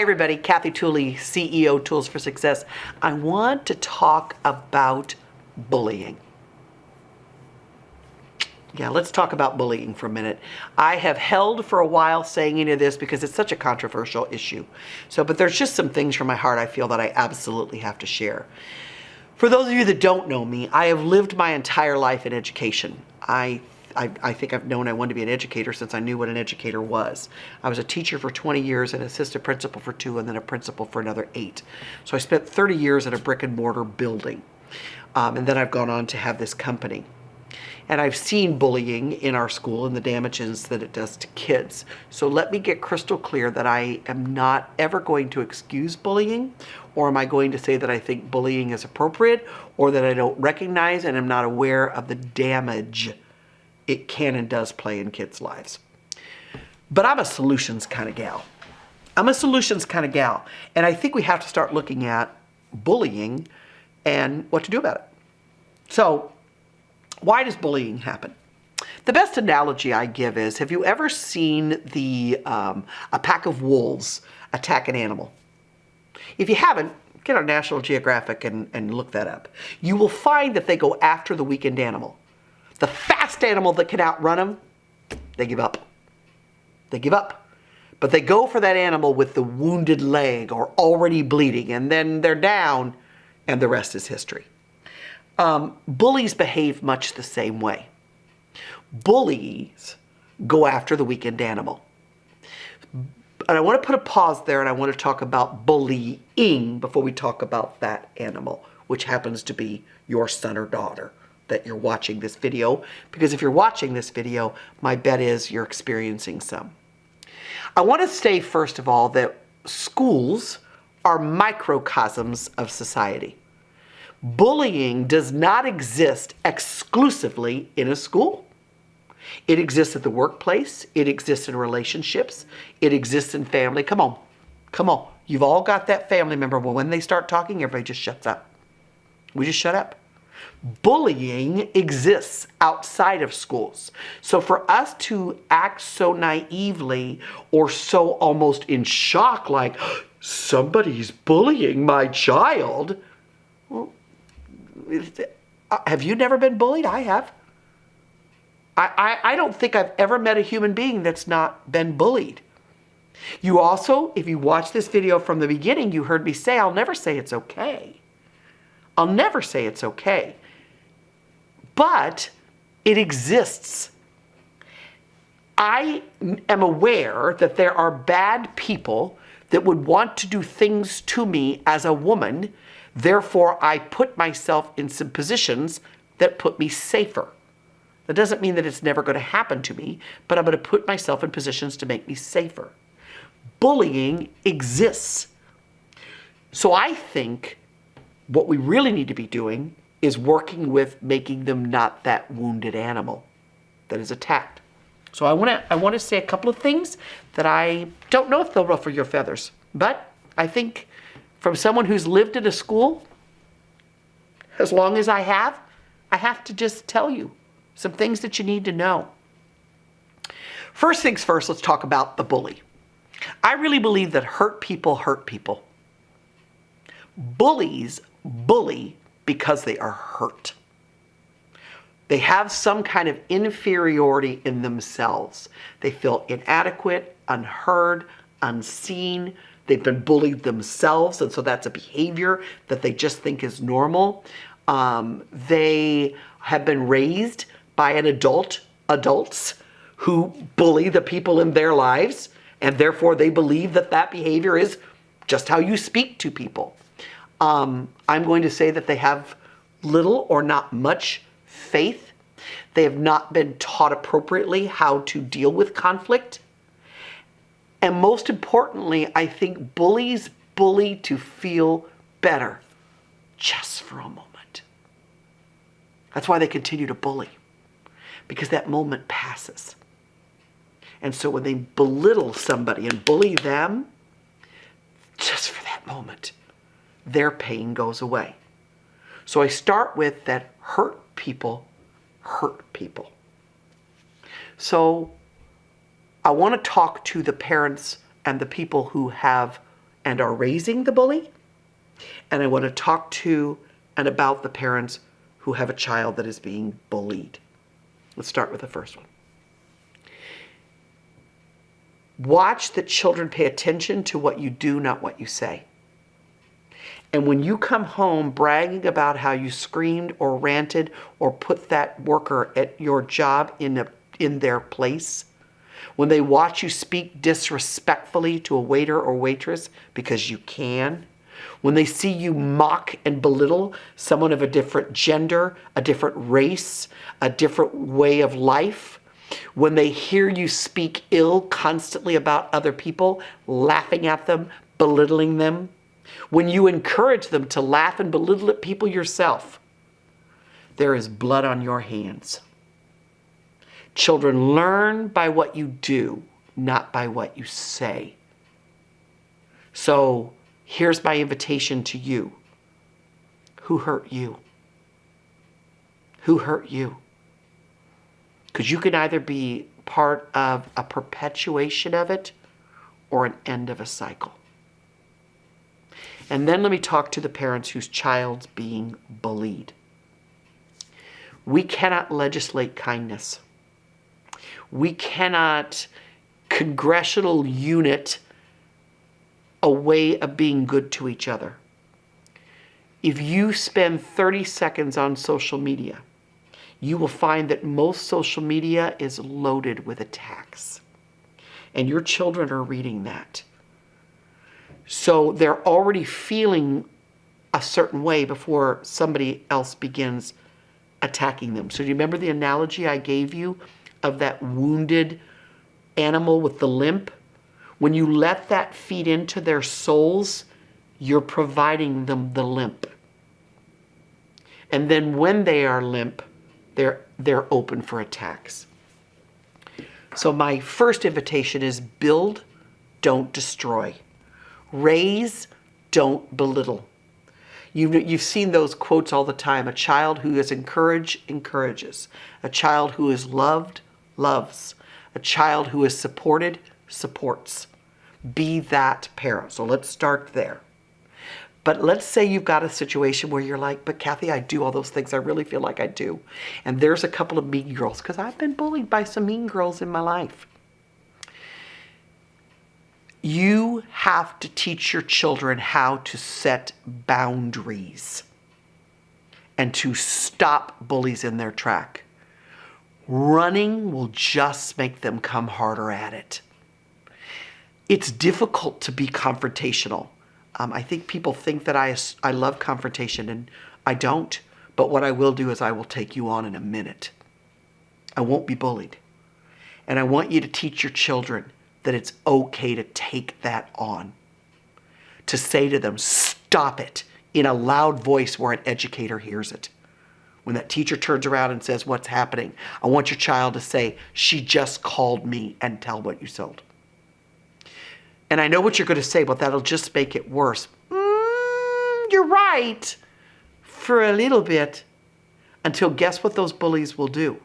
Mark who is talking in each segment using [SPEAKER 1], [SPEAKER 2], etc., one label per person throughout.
[SPEAKER 1] Hi everybody, Kathy Tooley, CEO Tools for Success. I want to talk about bullying. Yeah, let's talk about bullying for a minute. I have held for a while saying any of this because it's such a controversial issue. But there's just some things from my heart I feel that I absolutely have to share. For those of you that don't know me, I have lived my entire life in education. I think I've known I wanted to be an educator since I knew what an educator was. I was a teacher for 20 years, an assistant principal for 2, and then a principal for another 8. So I spent 30 years at a brick and mortar building. And then I've gone on to have this company. And I've seen bullying in our school and the damages that it does to kids. So let me get crystal clear that I am not ever going to excuse bullying, or am I going to say that I think bullying is appropriate, or that I don't recognize and am not aware of the damage it can and does play in kids' lives. But I'm a solutions kind of gal. And I think we have to start looking at bullying and what to do about it. So, why does bullying happen? The best analogy I give is, have you ever seen a pack of wolves attack an animal? If you haven't, get on National Geographic and look that up. You will find that they go after the weakened animal. The fast animal that can outrun them, they give up. But they go for that animal with the wounded leg or already bleeding, and then they're down, and the rest is history. Bullies behave much the same way. Bullies go after the weakened animal. And I want to put a pause there, and I want to talk about bullying before we talk about that animal, which happens to be your son or daughter that you're watching this video. Because if you're watching this video, my bet is you're experiencing some. I want to say, first of all, that schools are microcosms of society. Bullying does not exist exclusively in a school. It exists at the workplace. It exists in relationships. It exists in family. Come on. You've all got that family member. Well, when they start talking, everybody just shuts up. We just shut up. Bullying exists outside of schools. So for us to act so naively or so almost in shock, like, somebody's bullying my child, well, have you never been bullied? I have. I don't think I've ever met a human being that's not been bullied. You also, if you watch this video from the beginning, you heard me say, I'll never say it's okay. I'll never say it's okay. But it exists. I am aware that there are bad people that would want to do things to me as a woman. Therefore, I put myself in some positions that put me safer. That doesn't mean that it's never going to happen to me, but I'm going to put myself in positions to make me safer. Bullying exists. So I think what we really need to be doing is working with making them not that wounded animal that is attacked. So I want to say a couple of things that I don't know if they'll ruffle your feathers, but I think from someone who's lived in a school as long as I have to just tell you some things that you need to know. First things first, let's talk about the bully. I really believe that hurt people hurt people. Bullies bully because they are hurt. They have some kind of inferiority in themselves. They feel inadequate, unheard, unseen. They've been bullied themselves, and so that's a behavior that they just think is normal. They have been raised by adults who bully the people in their lives, and therefore they believe that that behavior is just how you speak to people. I'm going to say that they have little or not much faith. They have not been taught appropriately how to deal with conflict. And most importantly, I think bullies bully to feel better just for a moment. That's why they continue to bully, because that moment passes. And so when they belittle somebody and bully them, just for that moment, their pain goes away. So I start with that hurt people hurt people. So I want to talk to the parents and the people who have and are raising the bully. And I want to talk to and about the parents who have a child that is being bullied. Let's start with the first one. Watch that children pay attention to what you do, not what you say. And when you come home bragging about how you screamed or ranted or put that worker at your job in their place, when they watch you speak disrespectfully to a waiter or waitress because you can, when they see you mock and belittle someone of a different gender, a different race, a different way of life, when they hear you speak ill constantly about other people, laughing at them, belittling them, when you encourage them to laugh and belittle at people yourself, there is blood on your hands. Children learn by what you do, not by what you say. So here's my invitation to you. Who hurt you? Who hurt you? Because you can either be part of a perpetuation of it or an end of a cycle. And then let me talk to the parents whose child's being bullied. We cannot legislate kindness. We cannot congressional unit a way of being good to each other. If you spend 30 seconds on social media, you will find that most social media is loaded with attacks. And your children are reading that. So they're already feeling a certain way before somebody else begins attacking them. So do you remember the analogy I gave you of that wounded animal with the limp? When you let that feed into their souls, you're providing them the limp. And then when they are limp, they're open for attacks. So my first invitation is build, don't destroy. Raise, don't belittle. You've seen those quotes all the time. A child who is encouraged, encourages. A child who is loved, loves. A child who is supported, supports. Be that parent. So let's start there. But let's say you've got a situation where you're like, but Kathy, I do all those things. I really feel like I do. And there's a couple of mean girls, because I've been bullied by some mean girls in my life. You have to teach your children how to set boundaries and to stop bullies in their track. Running will just make them come harder at it. It's difficult to be confrontational. I think people think that I love confrontation, and I don't. But what I will do is I will take you on in a minute. I won't be bullied. And I want you to teach your children that it's okay to take that on. To say to them, stop it, in a loud voice where an educator hears it. When that teacher turns around and says, what's happening? I want your child to say, she just called me, and tell what you sold. And I know what you're going to say, but that'll just make it worse. You're right, for a little bit, until guess what those bullies will do?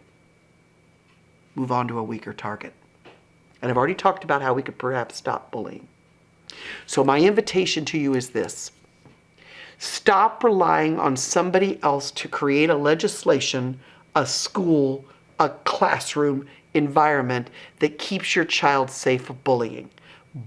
[SPEAKER 1] Move on to a weaker target. And I've already talked about how we could perhaps stop bullying. So my invitation to you is this. Stop relying on somebody else to create a legislation, a school, a classroom environment that keeps your child safe of bullying.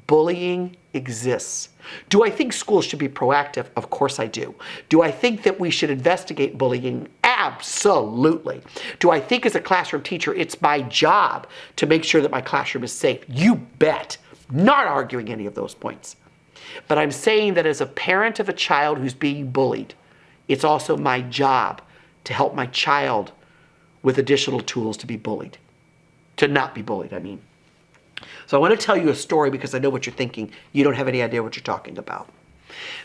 [SPEAKER 1] Bullying exists. Do I think schools should be proactive? Of course I do. Do I think that we should investigate bullying? Absolutely. Do I think as a classroom teacher it's my job to make sure that my classroom is safe? You bet. Not arguing any of those points. But I'm saying that as a parent of a child who's being bullied, it's also my job to help my child with additional tools to be bullied. To not be bullied, I mean. So I want to tell you a story because I know what you're thinking. You don't have any idea what you're talking about.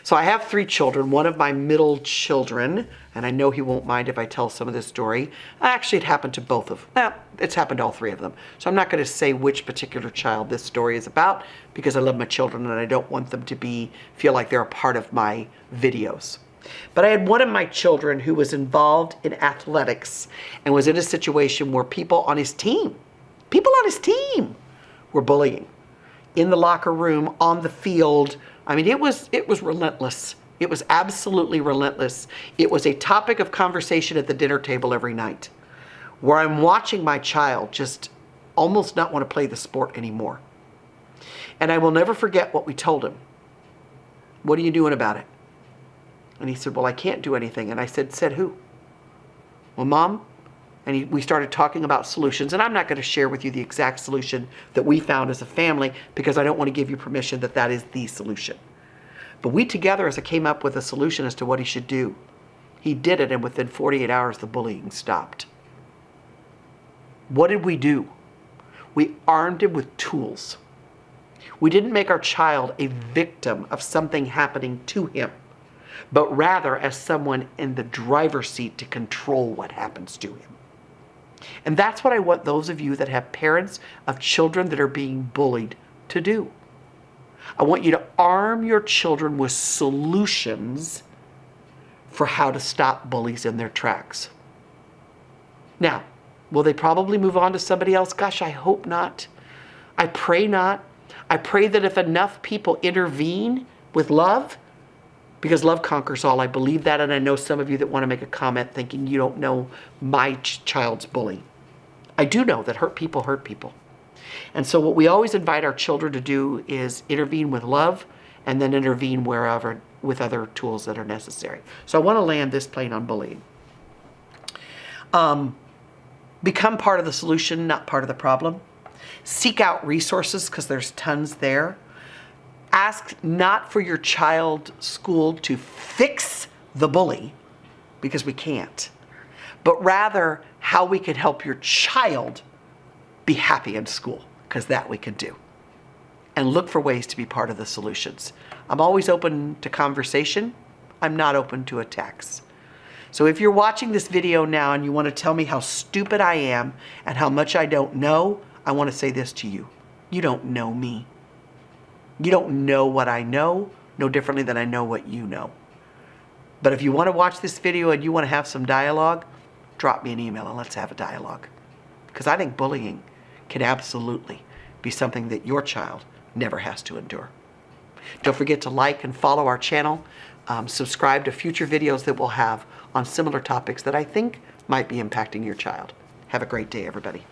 [SPEAKER 1] So I have 3 children. One of my middle children, and I know he won't mind if I tell some of this story. Actually, it happened to both of them. It's happened to all 3 of them. So I'm not going to say which particular child this story is about because I love my children and I don't want them to feel like they're a part of my videos. But I had one of my children who was involved in athletics and was in a situation where people on his team were bullying. In the locker room, on the field, I mean, it was relentless. It was absolutely relentless. It was a topic of conversation at the dinner table every night, where I'm watching my child just almost not want to play the sport anymore. And I will never forget what we told him. What are you doing about it? And he said, well, I can't do anything. And I said who? Well, Mom. And we started talking about solutions. And I'm not going to share with you the exact solution that we found as a family, because I don't want to give you permission that that is the solution. But we together came up with a solution as to what he should do. He did it, and within 48 hours, the bullying stopped. What did we do? We armed him with tools. We didn't make our child a victim of something happening to him, but rather as someone in the driver's seat to control what happens to him. And that's what I want those of you that have parents of children that are being bullied to do. I want you to arm your children with solutions for how to stop bullies in their tracks. Now, will they probably move on to somebody else? Gosh, I hope not. I pray not. I pray that if enough people intervene with love, because love conquers all, I believe that, and I know some of you that want to make a comment thinking you don't know my child's bully. I do know that hurt people hurt people. And so what we always invite our children to do is intervene with love, and then intervene wherever with other tools that are necessary. So I want to land this plane on bullying. Become part of the solution, not part of the problem. Seek out resources, because there's tons there. Ask not for your child's school to fix the bully, because we can't, but rather how we can help your child be happy in school, because that we can do. And look for ways to be part of the solutions. I'm always open to conversation. I'm not open to attacks. So if you're watching this video now and you want to tell me how stupid I am and how much I don't know, I want to say this to you. You don't know me. You don't know what I know, no differently than I know what you know. But if you want to watch this video and you want to have some dialogue, drop me an email and let's have a dialogue. Because I think bullying can absolutely be something that your child never has to endure. Don't forget to like and follow our channel. Subscribe to future videos that we'll have on similar topics that I think might be impacting your child. Have a great day, everybody.